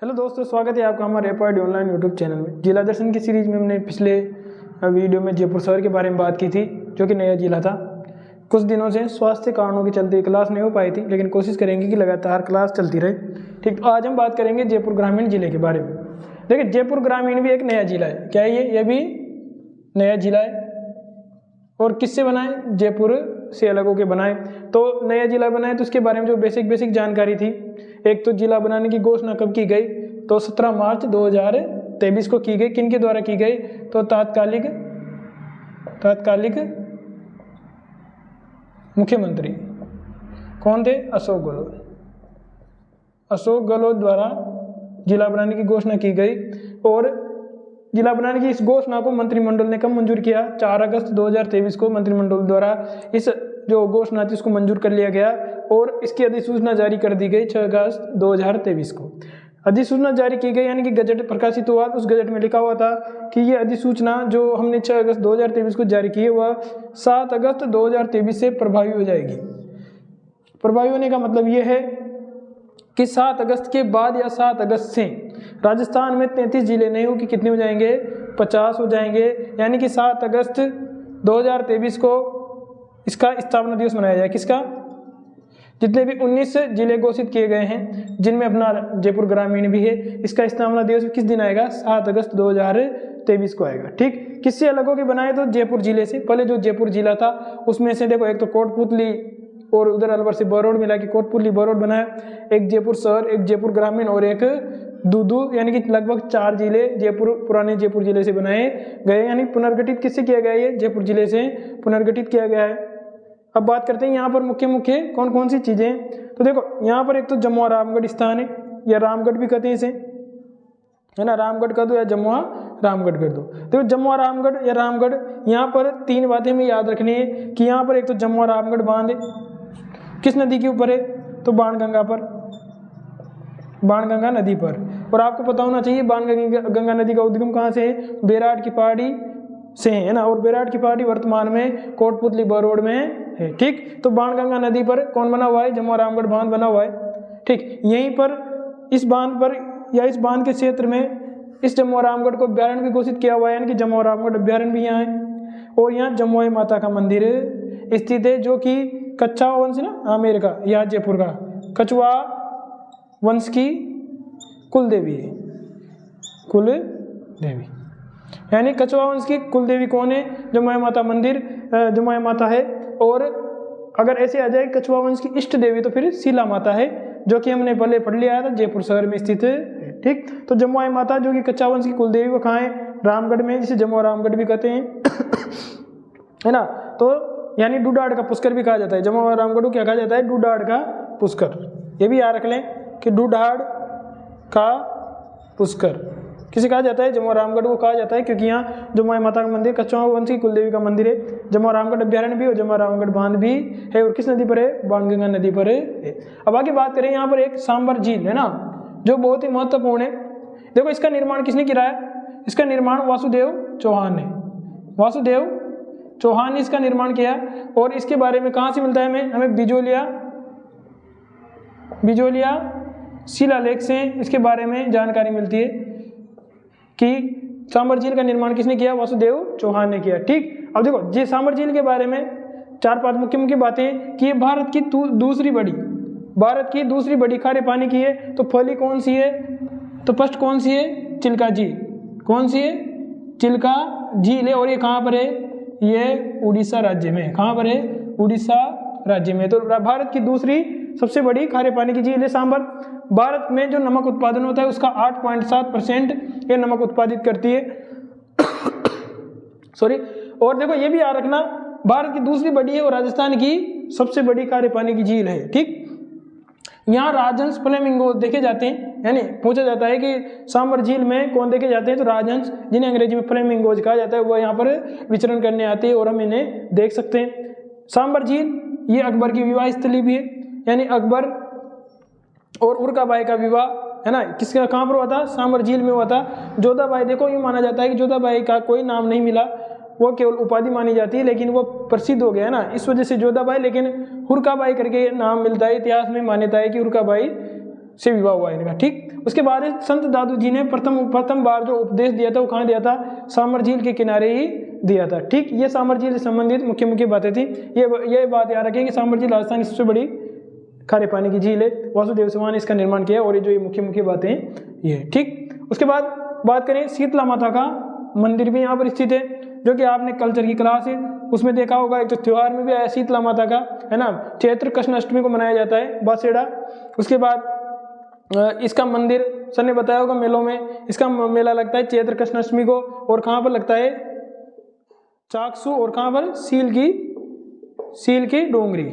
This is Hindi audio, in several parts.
हेलो दोस्तों, स्वागत है आपका हमारे एपॉइड ऑनलाइन यूट्यूब चैनल में। जिला दर्शन की सीरीज में हमने पिछले वीडियो में जयपुर शहर के बारे में बात की थी, जो कि नया जिला था। कुछ दिनों से स्वास्थ्य कारणों के चलते क्लास नहीं हो पाई थी, लेकिन कोशिश करेंगे कि लगातार क्लास चलती रहे। ठीक, तो आज हम बात करेंगे जयपुर ग्रामीण जिले के बारे में। देखिए, जयपुर ग्रामीण भी एक नया जिला है। क्या है ये भी नया जिला है। और किससे बनाए? जयपुर से अलग होकर बनाए। तो नया जिला बनाए तो उसके बारे में जो बेसिक जानकारी थी, एक तो जिला बनाने की घोषणा कब की गई? तो 17 मार्च 2023 को की गई। किन के द्वारा की गई? तो तात्कालिक मुख्यमंत्री कौन थे? अशोक गहलोत द्वारा जिला बनाने की घोषणा की गई। और जिला बनाने की इस घोषणा को मंत्रिमंडल ने कब मंजूर किया? 4 अगस्त 2023 को मंत्रिमंडल द्वारा इस जो घोषणा थी उसको मंजूर कर लिया गया और इसकी अधिसूचना जारी कर दी गई 6 अगस्त 2023 को। अधिसूचना जारी की गई, यानी कि गजट प्रकाशित हुआ। उस गजट में लिखा हुआ था कि ये अधिसूचना जो हमने 6 अगस्त 2023 को जारी की है वह 7 अगस्त 2023 से प्रभावी हो जाएगी। प्रभावी होने का मतलब ये है कि 7 अगस्त के बाद या 7 अगस्त से राजस्थान में 33 जिले नहीं हो कि कितने हो जाएंगे? 50 हो जाएंगे। यानी कि 7 अगस्त 2023 को इसका स्थापना दिवस मनाया जाए। किसका? जितने भी 19 जिले घोषित किए गए हैं, जिनमें अपना जयपुर ग्रामीण भी है, इसका स्थापना दिवस किस दिन आएगा? 7 अगस्त 2023 को आएगा। ठीक, किससे अलग होकर बनाए? तो जयपुर जिले से। पहले जो जयपुर जिला था उसमें से देखो, एक तो कोटपुतली और उधर अलवर से बरोड मिला के कोटपुतली बरोड बनाया, एक जयपुर शहर, एक जयपुर ग्रामीण और एक दूदू, यानी कि लगभग 4 जिले पुराने जयपुर जिले से बनाए गए। यानी पुनर्गठित किससे किया गया? ये जयपुर जिले से पुनर्गठित किया गया है। अब बात करते हैं यहाँ पर मुख्य कौन कौन सी चीजें। तो देखो, यहाँ पर एक तो जमुआ रामगढ़ स्थान है, या रामगढ़ भी कहते हैं इसे, है ना। रामगढ़ कर दो या जमुआ रामगढ़ कर दो। देखो, जमुआ रामगढ़ या रामगढ़, यहाँ पर 3 बातें हमें याद रखनी है कि यहाँ पर एक तो जमुआ रामगढ़ बांध है, किस नदी के ऊपर है? तो बाणगंगा नदी पर। और आपको पता होना चाहिए बाणगंगा नदी का उद्गम कहाँ से है? बेराट की पहाड़ी से है ना। और बेराट की पहाड़ी वर्तमान में कोटपुतली बरोड में है। ठीक, तो बाणगंगा नदी पर कौन बना हुआ है? जमुआ रामगढ़ बांध बना हुआ है। ठीक, यहीं पर इस बांध पर या इस बांध के क्षेत्र में इस जमुआ रामगढ़ को अभ्यारण्य भी घोषित किया हुआ है, यानी कि जमुआ रामगढ़ अभ्यारण्य भी यहाँ है। और यहाँ जमुआ माता का मंदिर स्थित है, जो कि कच्छा वंश ना आमेर का, यहाँ जयपुर का कछुआ वंश की कुल देवी है। यानी कछुआ वंश की कुल देवी कौन है? जमुआ माता मंदिर, जमुआ माता है। और अगर ऐसे आ जाए कछुआ वंश की इष्ट देवी तो फिर शीला माता है, जो कि हमने पहले पढ़ लिया था, जयपुर शहर में स्थित है। ठीक, तो जमुआ माता जो कि कच्छा वंश की कुल देवी, वो कहाँ है? रामगढ़ में, जिसे जमुआ रामगढ़ भी कहते हैं है ना। तो यानी डूडाड़ का पुष्कर भी कहा जाता है। जमुआ रामगढ़ को क्या कहा जाता है? डूडाड़ का पुष्कर। ये भी याद रख लें कि डूडाड़ का पुष्कर किसे कहा जाता है? जमुआ रामगढ़ को कहा जाता है, क्योंकि यहाँ जमुआ माता का मंदिर, कछुआ वंश की कुलदेवी का मंदिर है। जमुआ रामगढ़ अभ्यारण्य भी और जमुआ रामगढ़ बांध भी है। और किस नदी पर है? बाणगंगा नदी पर है। अब आगे बात करें, यहाँ पर एक सांबर झील है ना, जो बहुत ही महत्वपूर्ण है। देखो, इसका निर्माण किसने किया? इसका निर्माण वासुदेव चौहान ने इसका निर्माण किया। और इसके बारे में कहाँ से मिलता है हमें? बिजोलिया शिलालेख से इसके बारे में जानकारी मिलती है कि सांबर झील का निर्माण किसने किया? वासुदेव चौहान ने किया। ठीक, अब देखो, ये सांबर झील के बारे में 4-5 मुख्य बातें कि ये भारत की दूसरी बड़ी खारे पानी की है। तो पहली कौन सी है? तो फर्स्ट कौन सी है? चिल्का झील। कौन सी है? चिल्का झील है। और ये कहाँ पर है? ये उड़ीसा राज्य में। कहाँ पर है? उड़ीसा राज्य में। तो भारत की दूसरी सबसे बड़ी खारे पानी की झील है सांबर। भारत में जो नमक उत्पादन होता है उसका 8.7% ये नमक उत्पादित करती है सॉरी। और देखो, ये भी याद रखना, भारत की दूसरी बड़ी है और राजस्थान की सबसे बड़ी खारे पानी की झील है। ठीक, यहाँ राजहंस फ्लेमिंगो देखे जाते हैं, यानी पूछा जाता है कि सांबर झील में कौन देखे जाते हैं? तो राजहंस, जिन्हें अंग्रेजी में फ्लेमिंगोज कहा जाता है, वो यहाँ पर विचरण करने आते हैं और हम इन्हें देख सकते हैं। सांबर झील ये अकबर की विवाह स्थली भी है, यानी अकबर और उरकाबाई का विवाह, है ना, किसका कहाँ पर हुआ था? सांबर झील में हुआ था। जोधाबाई, देखो ये माना जाता है कि जोधाबाई का कोई नाम नहीं मिला, वो केवल उपाधि मानी जाती है, लेकिन वो प्रसिद्ध हो गया है ना, इस वजह से जोधाबाई। लेकिन हुरकाबाई करके नाम मिलता है। इतिहास में मान्यता है कि हुरकाबाई से विवाह हुआ इनका। ठीक, उसके बाद संत दादू जी ने प्रथम बार जो उपदेश दिया था वो कहाँ दिया था? सामर झील के किनारे ही दिया था। ठीक, ये सामर झील से संबंधित मुख्य बातें थी। ये बात याद रखें कि सामर झील राजस्थान की सबसे बड़ी खारे पानी की झील है। वासुदेव सिंह ने इसका निर्माण किया और ये जो ये मुख्य बातें ये। ठीक, उसके बाद बात करें शीतला माता का मंदिर भी यहाँ पर स्थित है, जो कि आपने कल्चर की क्लास है उसमें देखा होगा। एक तो त्योहार में भी आया शीतला माता का, है ना, चैत्र कृष्ण अष्टमी को मनाया जाता है बासेड़ा। उसके बाद इसका मंदिर सर ने बताया होगा मेलों में, इसका मेला लगता है चैत्र कृष्ण अष्टमी को। और कहाँ पर लगता है? चाकसू। और कहाँ पर? सील की डोंगरी।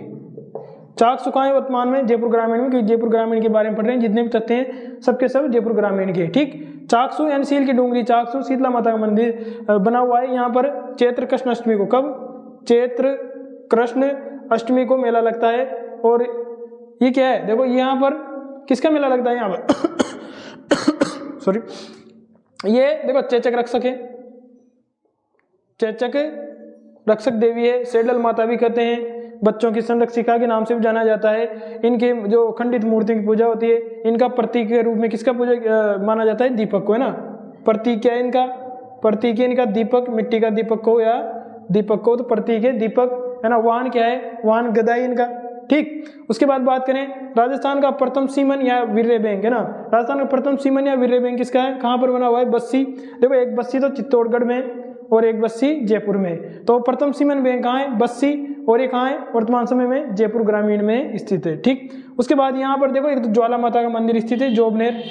चाकसू कहाँ है वर्तमान में? जयपुर ग्रामीण में, क्योंकि जयपुर ग्रामीण के बारे में पढ़ रहे हैं, जितने भी तथ्य हैं सबके सब जयपुर ग्रामीण के। ठीक, चाकसू यानी सील की डोंगरी, चाकसू शीतला माता का मंदिर बना हुआ है यहाँ पर चैत्र कृष्ण अष्टमी को। कब? चैत्र कृष्ण अष्टमी को मेला लगता है। और ये क्या है? देखो यहाँ पर किसका मेला लगता है यहाँ पर? सॉरी, ये देखो चेचक रक्षक है, चेचक रक्षक देवी है, सेडल माता भी कहते हैं, बच्चों की संरक्षिका के नाम से भी जाना जाता है। इनके जो खंडित मूर्तियों की पूजा होती है, इनका प्रतीक के रूप में किसका पूजा माना जाता है? दीपक को, है ना। प्रतीक क्या है इनका? प्रतीक है इनका दीपक, मिट्टी का दीपक को या दीपक को, तो प्रतीक है दीपक, है ना। वाहन क्या है? वाहन गदा है इनका। ठीक, उसके बाद बात करें राजस्थान का प्रथम सीमन या वीर्य बैंक, है ना। राजस्थान का प्रथम सीमन या वीर्य बैंक किसका है? कहाँ पर बना हुआ है? बस्सी। देखो एक बस्सी तो चित्तौड़गढ़ में और एक बस्सी जयपुर में। तो प्रथम सीमन बैंक कहाँ है? बस्सी। और ये कहाँ है वर्तमान समय में? जयपुर ग्रामीण में स्थित है। ठीक, उसके बाद यहाँ पर देखो एक तो ज्वाला माता का मंदिर स्थित है, जोबनेर।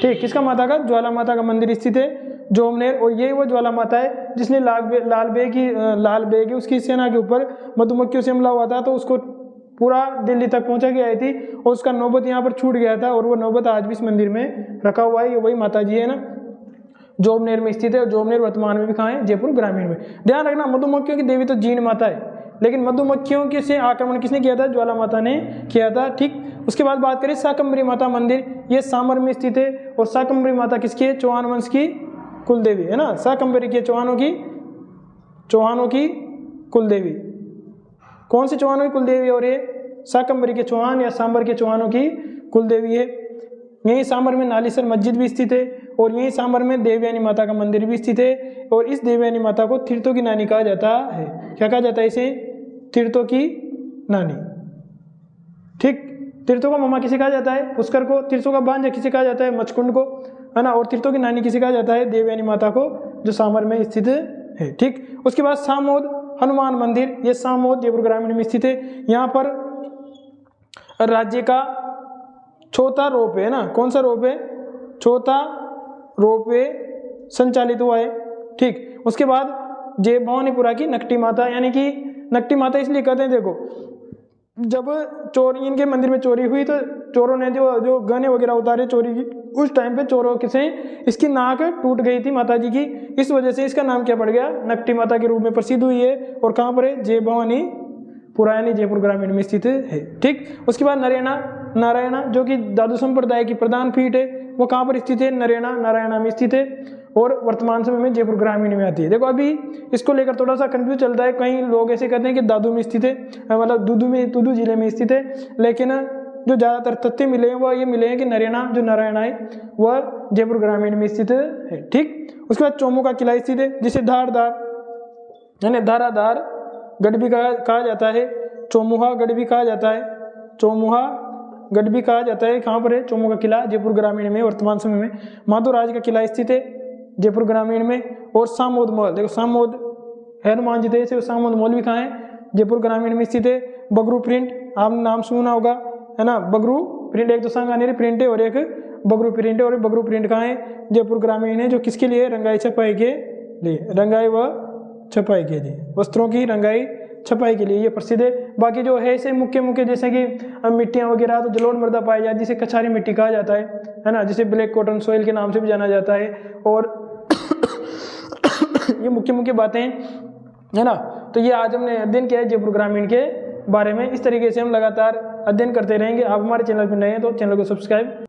ठीक, किसका माता का? ज्वाला माता का मंदिर स्थित है, जोबनेर। और ये वो ज्वाला माता है जिसने लाल बेग उसकी सेना के ऊपर मधुमक्खियों से हमला हुआ था, तो उसको पूरा दिल्ली तक पहुंचा के आई थी और उसका नौबत यहाँ पर छूट गया था, और वो नौबत आज भी इस मंदिर में रखा हुआ है। ये वही माता जी है ना, जोबनेर में स्थित है। और जोबनेर वर्तमान में भी कहाँ है? जयपुर ग्रामीण में। ध्यान रखना, मधुमक्खियों की देवी तो जीन माता है, लेकिन मधुमक्खियों के से आक्रमण किसने किया था? ज्वाला माता ने किया था। ठीक, उसके बाद बात करें शाकंभरी माता मंदिर, ये सामर में स्थित है। और शाकंभरी माता किसकी है? चौहान वंश की कुलदेवी, है ना। शाकंभरी की चौहानों की कुलदेवी। कौन से चौहानों की कुलदेवी? और ये शाकंभरी के चौहान या सांबर के चौहानों की कुलदेवी है। यहीं सांबर में नालीसर मस्जिद भी स्थित है, और यहीं सांबर में देवयानी माता का मंदिर भी स्थित है। और इस देवयानी माता को तीर्थों की नानी कहा जाता है। क्या कहा जाता है इसे? तीर्थों की नानी। ठीक, तीर्थों का मामा किसे कहा जाता है? पुष्कर को। तीर्थों का भांजा किसे कहा जाता है? मचकुंड को, है ना। और तीर्थों की नानी किसे कहा जाता है? देवयानी माता को, जो सांबर में स्थित है। ठीक, उसके बाद सामोद हनुमान मंदिर, ये सामोद जयपुर ग्रामीण में स्थित है। यहाँ पर राज्य का चौथा रोपवे, है ना। कौन सा रोपवे? चौथा रोपवे संचालित हुआ है। ठीक, उसके बाद जय भवानीपुरा की नकटी माता, यानी कि नकटी माता इसलिए कहते हैं, देखो जब चोरी इनके मंदिर में चोरी हुई तो चोरों ने जो गहने वगैरह उतारे चोरी की, उस टाइम पे चोरों से इसकी नाक टूट गई थी माता जी की। इस वजह से इसका नाम क्या पड़ गया? नकटी माता के रूप में प्रसिद्ध हुई है। और कहाँ पर है? जय भवानी पुरानी जयपुर ग्रामीण में स्थित है। ठीक, उसके बाद नारायणा जो कि दादू संप्रदाय की प्रधान पीठ है, वो कहाँ पर स्थित है? नारायणा में स्थित है, और वर्तमान समय में जयपुर ग्रामीण में आती है। देखो अभी इसको लेकर थोड़ा सा कंफ्यूज चलता है, कई लोग ऐसे कहते हैं कि दादू में स्थित है, मतलब दूदू जिले में स्थित है, लेकिन जो ज़्यादातर तथ्य मिले हैं वह ये मिले हैं कि नारायणा है वह जयपुर ग्रामीण में स्थित है। ठीक, उसके बाद चोमू का किला स्थित है, जिसे यानी धाराधार गढ़ भी कहा जाता है, चौमुहा गढ़ भी कहा जाता है, चौमुहा गढ़ भी कहा जाता है। कहाँ पर है? चोमू का किला जयपुर ग्रामीण में। वर्तमान समय में माधोराज का किला स्थित है जयपुर ग्रामीण में। और सामोद मॉल, देखो सामोद हनुमान जी थे, सामोद मॉल भी कहाँ है? जयपुर ग्रामीण में स्थित है। बगरू प्रिंट, आपने नाम सुना होगा, है ना। बगरू प्रिंट एक तो सांगानेरी प्रिंट है और एक बगरू प्रिंट है। और बगरू प्रिंट कहाँ है? जयपुर ग्रामीण है, जो किसके लिए? रंगाई छपाई के लिए, रंगाई व छपाई के लिए, वस्त्रों की रंगाई छपाई के लिए ये प्रसिद्ध है। बाकी जो है इसे मुख्य जैसे कि मिट्टियाँ वगैरह तो जलोढ़ मृदा पाई जाती है, जिसे कछारी मिट्टी कहा जाता है ना, जिसे ब्लैक कॉटन सॉइल के नाम से भी जाना जाता है। और ये मुख्य बातें, है ना। तो ये आज हमने अध्ययन किया है जयपुर ग्रामीण के बारे में। इस तरीके से हम लगातार अध्ययन करते रहेंगे। आप हमारे चैनल पर नए हैं तो चैनल को सब्सक्राइब